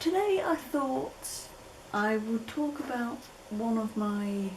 Today I thought I would talk about one of my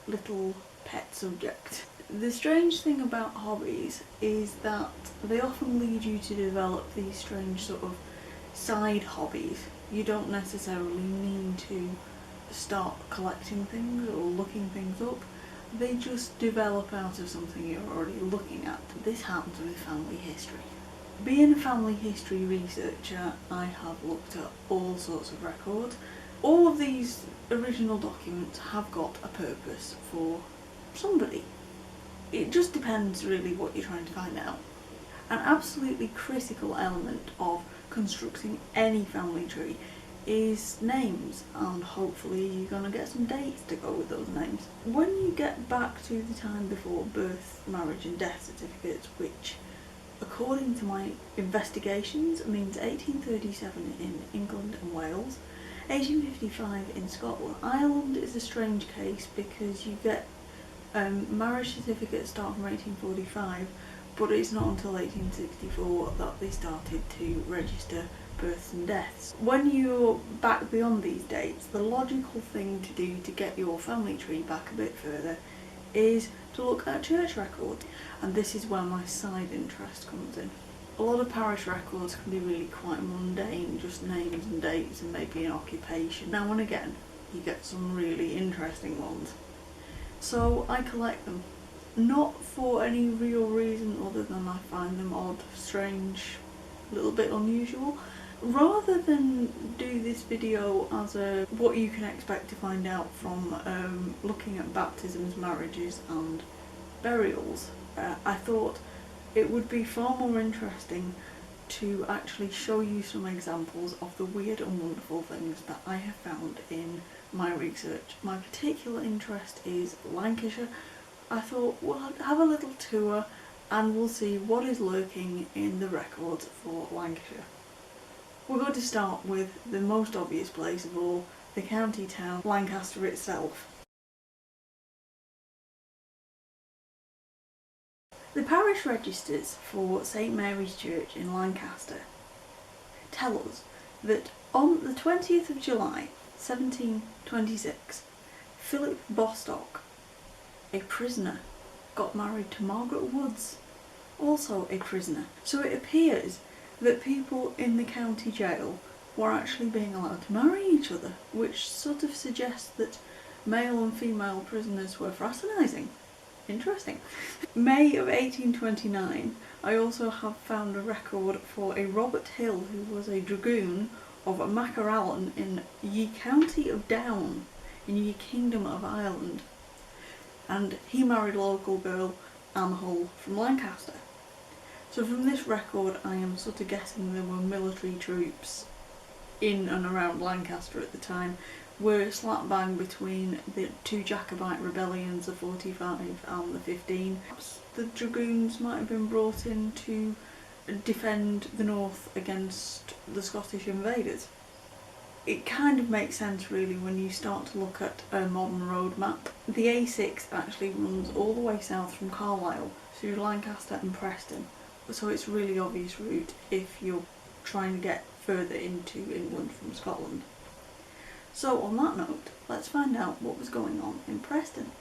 little pet subjects. The strange thing about hobbies is that they often lead you to develop these strange sort of side hobbies. You don't necessarily need to start collecting things or looking things up. They just develop out of something you're already looking at. This happens with family history. Being a family history researcher, I have looked at all sorts of records. All of these original documents have got a purpose for somebody. It just depends really what you're trying to find out. An absolutely critical element of constructing any family tree is names, and hopefully you're going to get some dates to go with those names. When you get back to the time before birth, marriage and death certificates, which according to my investigations means 1837 in England and Wales, 1855 in Scotland. Ireland is a strange case because you get marriage certificates start from 1845, but it's not until 1864 that they started to register births and deaths. When you're back beyond these dates, the logical thing to do to get your family tree back a bit further is to look at church records, and this is where my side interest comes in. A lot of parish records can be really quite mundane, just names and dates and maybe an occupation. Now and again you get some really interesting ones, so I collect them, not for any real reason other than I find them odd, strange, a little bit unusual. Rather than do this video as a what you can expect to find out from looking at baptisms, marriages and burials, I thought it would be far more interesting to actually show you some examples of the weird and wonderful things that I have found in my research. My particular interest is Lancashire. I thought we'll have a little tour and we'll see what is lurking in the records for Lancashire. We're going to start with the most obvious place of all, the county town, Lancaster itself. The parish registers for St Mary's Church in Lancaster tell us that on the 20th of July 1726, Philip Bostock, a prisoner, got married to Margaret Woods, also a prisoner. So it appears that people in the county jail were actually being allowed to marry each other, which sort of suggests that male and female prisoners were fraternising. Interesting. May of 1829, I also have found a record for a Robert Hill, who was a dragoon of Mackerallen in Ye County of Down, in Ye Kingdom of Ireland, and he married a local girl, Anne Hull, from Lancaster. So from this record I am sort of guessing there were military troops in and around Lancaster at the time. We're slap bang between the two Jacobite rebellions, the 45 and the 15. Perhaps the dragoons might have been brought in to defend the north against the Scottish invaders. It kind of makes sense really when you start to look at a modern road map. The A6 actually runs all the way south from Carlisle through Lancaster and Preston, so it's a really obvious route if you're trying to get further into England from Scotland. So on that note, let's find out what was going on in Preston.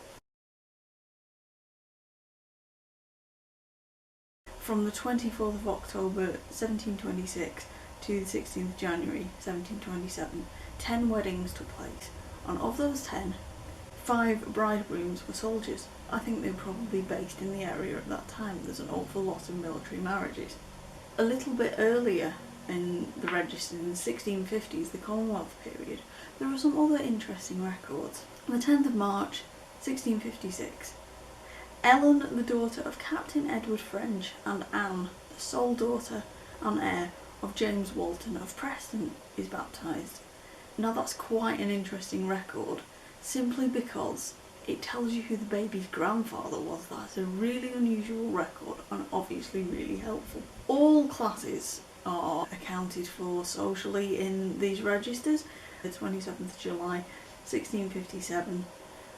From the 24th of October 1726 to the 16th of January 1727, 10 weddings took place, and of those 10, 5 bridegrooms were soldiers. I think they were probably based in the area at that time. There's an awful lot of military marriages. A little bit earlier in the register, in the 1650s, the Commonwealth period, there are some other interesting records. On the 10th of March 1656, Ellen, the daughter of Captain Edward French, and Anne, the sole daughter and heir of James Walton of Preston, is baptised. Now that's quite an interesting record, simply because it tells you who the baby's grandfather was. That's a really unusual record and obviously really helpful. All classes are accounted for socially in these registers. The 27th of July 1657,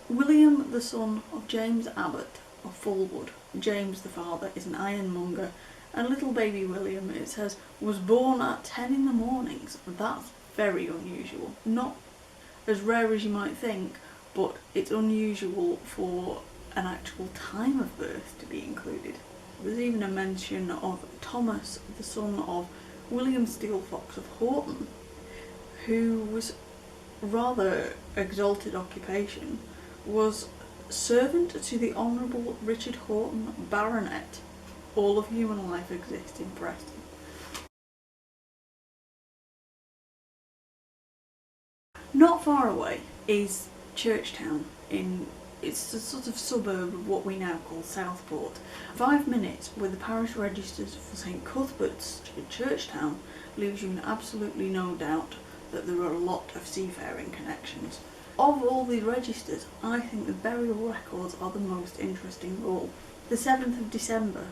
William, the son of James Abbott of Fulwood. James, the father, is an ironmonger, and little baby William, it says, was born at 10 in the mornings. That's very unusual. Not as rare as you might think, but it's unusual for an actual time of birth to be included. There's even a mention of Thomas, the son of William Steele Fox of Horton, who was rather exalted occupation, was servant to the Honourable Richard Horton, Baronet. All of human life exists in Preston. Not far away is Churchtown. It's a sort of suburb of what we now call Southport. 5 minutes with the parish registers for St Cuthbert's at Churchtown leaves you in absolutely no doubt that there are a lot of seafaring connections. Of all these registers, I think the burial records are the most interesting of all. The 7th of December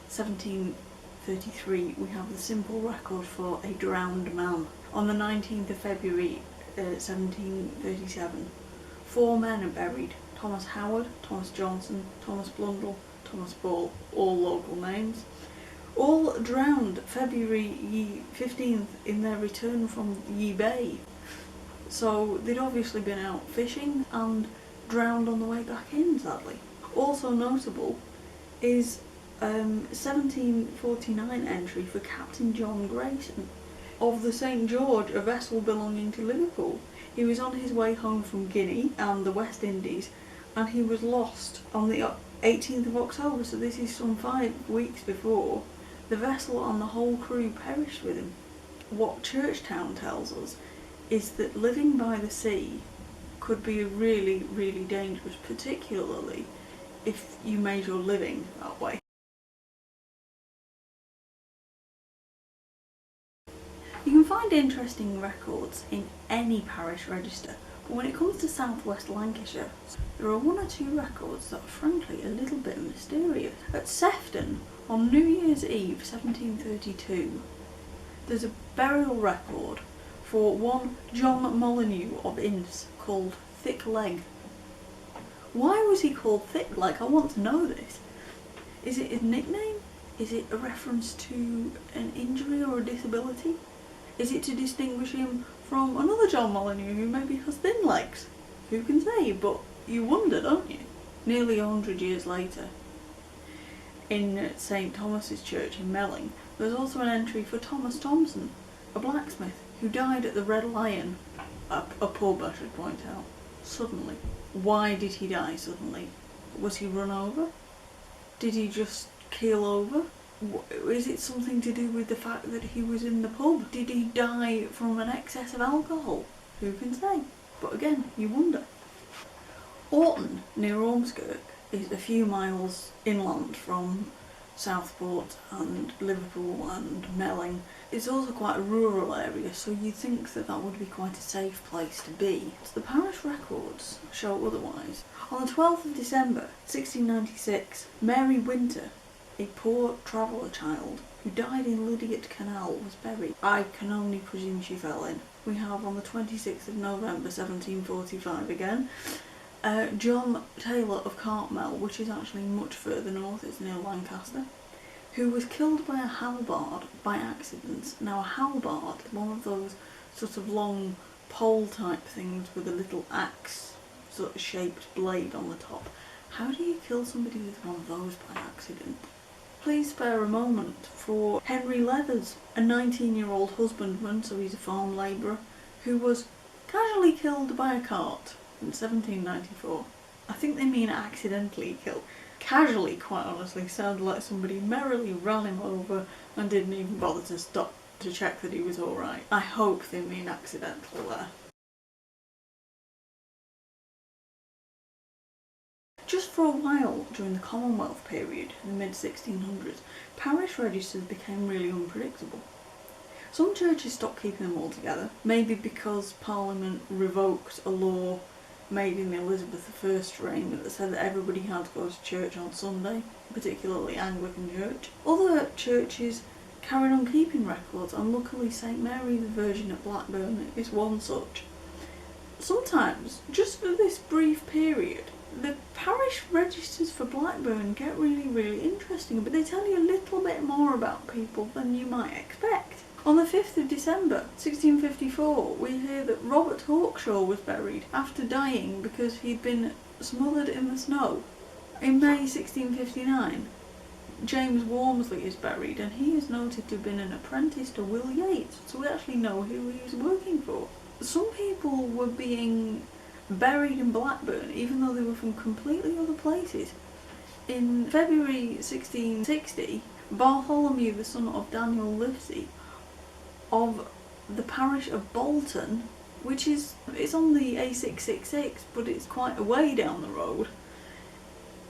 1733 we have the simple record for a drowned man. On the 19th of February 1737 4 men are buried: Thomas Howard, Thomas Johnson, Thomas Blundell, Thomas Ball, all local names, all drowned February 15th in their return from Ye Bay. So they'd obviously been out fishing and drowned on the way back in, sadly. Also notable is 1749 entry for Captain John Grayson of the St George, a vessel belonging to Liverpool. He was on his way home from Guinea and the West Indies, and he was lost on the 18th of October, so this is some 5 weeks before. The vessel and the whole crew perished with him. What Churchtown tells us is that living by the sea could be really, really dangerous, particularly if you made your living that way. You can find interesting records in any parish register, but when it comes to southwest Lancashire, there are 1 or 2 records that are frankly a little bit mysterious. At Sefton, on New Year's Eve 1732, there's a burial record for one John Molyneux of Ince called Thick Leg. Why was he called Thick Leg? I want to know this. Is it his nickname? Is it a reference to an injury or a disability? Is it to distinguish him from another John Molyneux who maybe has thin legs? Who can say, but you wonder, don't you? Nearly 100 years later, in St Thomas's Church in Melling, there's also an entry for Thomas Thompson, a blacksmith, who died at the Red Lion, a pub I should point out, suddenly. Why did he die suddenly? Was he run over? Did he just keel over? Is it something to do with the fact that he was in the pub? Did he die from an excess of alcohol? Who can say? But again, you wonder. Orton, near Ormskirk, is a few miles inland from Southport and Liverpool and Melling. It's also quite a rural area, so you'd think that that would be quite a safe place to be. The parish records show otherwise. On the 12th of December 1696, Mary Winter, a poor traveller child who died in Lydiate Canal, was buried. I can only presume she fell in. We have on the 26th of November 1745 again, John Taylor of Cartmel, which is actually much further north, it's near Lancaster, who was killed by a halberd by accident. Now a halberd, one of those sort of long pole type things with a little axe sort of shaped blade on the top. How do you kill somebody with one of those by accident? Please spare a moment for Henry Leathers, a 19-year-old husbandman, so he's a farm labourer, who was casually killed by a cart in 1794. I think they mean accidentally killed. Casually, quite honestly, sounded like somebody merrily ran him over and didn't even bother to stop to check that he was alright. I hope they mean accidental there. Just for a while during the Commonwealth period, in the mid-1600s, parish registers became really unpredictable. Some churches stopped keeping them all together, maybe because Parliament revoked a law made in the Elizabeth I reign that said that everybody had to go to church on Sunday, particularly Anglican Church. Other churches carried on keeping records, and luckily St Mary the Virgin at Blackburn is one such. Sometimes, just for this brief period, the parish registers for Blackburn get really, really interesting, but they tell you a little bit more about people than you might expect. On the 5th of December 1654, we hear that Robert Hawkshaw was buried after dying because he'd been smothered in the snow. In May 1659, James Walmsley is buried, and he is noted to have been an apprentice to Will Yates, so we actually know who he was working for. Some people were being buried in Blackburn, even though they were from completely other places. In February 1660, Bartholomew, the son of Daniel Livesey, of the parish of Bolton, which it's on the A666, but it's quite a way down the road.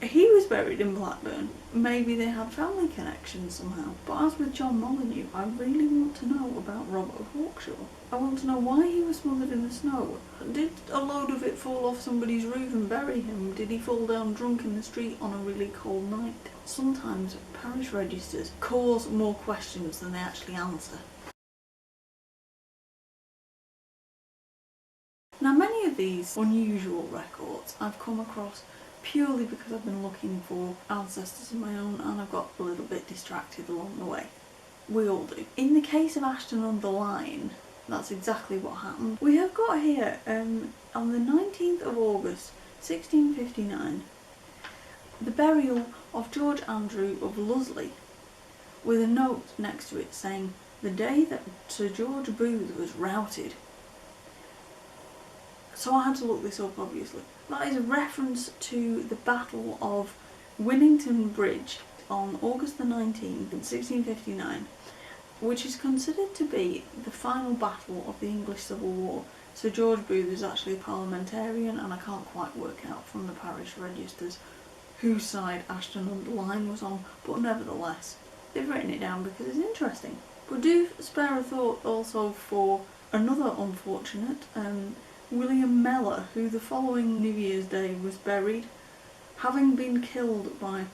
He was buried in Blackburn. Maybe they had family connections somehow. But as with John Molyneux, I really want to know about Robert Hawkshaw. I want to know why he was smothered in the snow. Did a load of it fall off somebody's roof and bury him? Did he fall down drunk in the street on a really cold night? Sometimes parish registers cause more questions than they actually answer. Now, many of these unusual records I've come across purely because I've been looking for ancestors of my own, and I've got a little bit distracted along the way. We all do. In the case of Ashton-under-Lyne, that's exactly what happened. We have got here, on the 19th of August 1659, the burial of George Andrew of Lusley, with a note next to it saying, "The day that Sir George Booth was routed." So I had to look this up, obviously. That is a reference to the Battle of Winnington Bridge on August the 19th, 1659, which is considered to be the final battle of the English Civil War. Sir George Booth is actually a parliamentarian, and I can't quite work out from the parish registers whose side Ashton-under-Lyne was on, but nevertheless, they've written it down because it's interesting. But do spare a thought also for another unfortunate, William Mellor, who the following New Year's Day was buried, having been killed by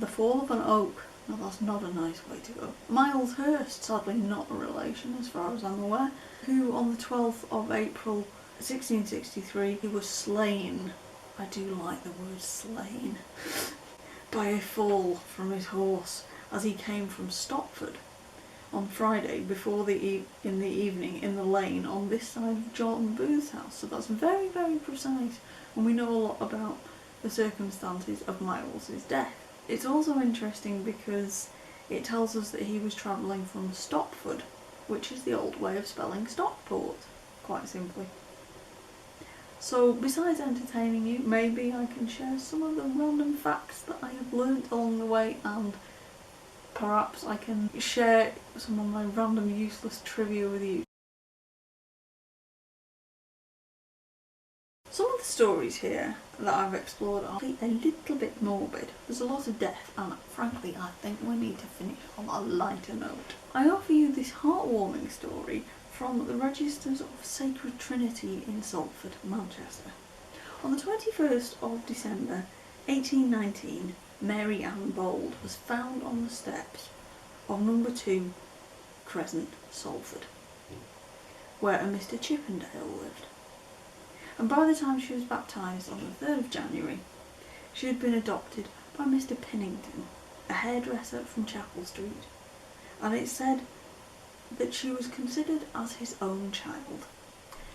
the fall of an oak. Now that's not a nice way to go. Miles Hurst, sadly not a relation as far as I'm aware, who on the 12th of April 1663 he was slain, I do like the word slain, by a fall from his horse as he came from Stopford on Friday in the evening in the lane on this side of John Booth's house. So that's very, very precise, and we know a lot about the circumstances of Miles's death. It's also interesting because it tells us that he was travelling from Stopford, which is the old way of spelling Stockport, quite simply. So besides entertaining you, maybe I can share some of the random facts that I have learnt along the way, and perhaps I can share some of my random useless trivia with you. Some of the stories here that I've explored are a little bit morbid. There's a lot of death, and frankly I think we need to finish on a lighter note. I offer you this heartwarming story from the Registers of Sacred Trinity in Salford, Manchester. On the 21st of December 1819, Mary Ann Bold was found on the steps of number 2 Crescent, Salford, where a Mr. Chippendale lived. And by the time she was baptised on the 3rd of January, she had been adopted by Mr. Pinnington, a hairdresser from Chapel Street, and it said that she was considered as his own child.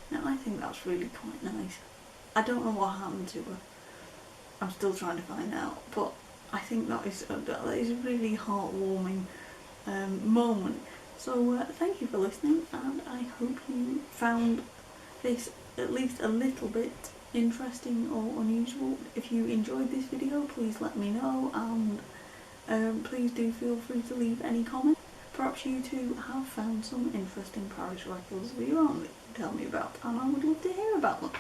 Now I think that's really quite nice. I don't know what happened to her. I'm still trying to find out, but I think that is a really heartwarming moment. So thank you for listening, and I hope you found this at least a little bit interesting or unusual. If you enjoyed this video, please let me know, and please do feel free to leave any comments. Perhaps you too have found some interesting parish records of your own that you can tell me about, and I would love to hear about them.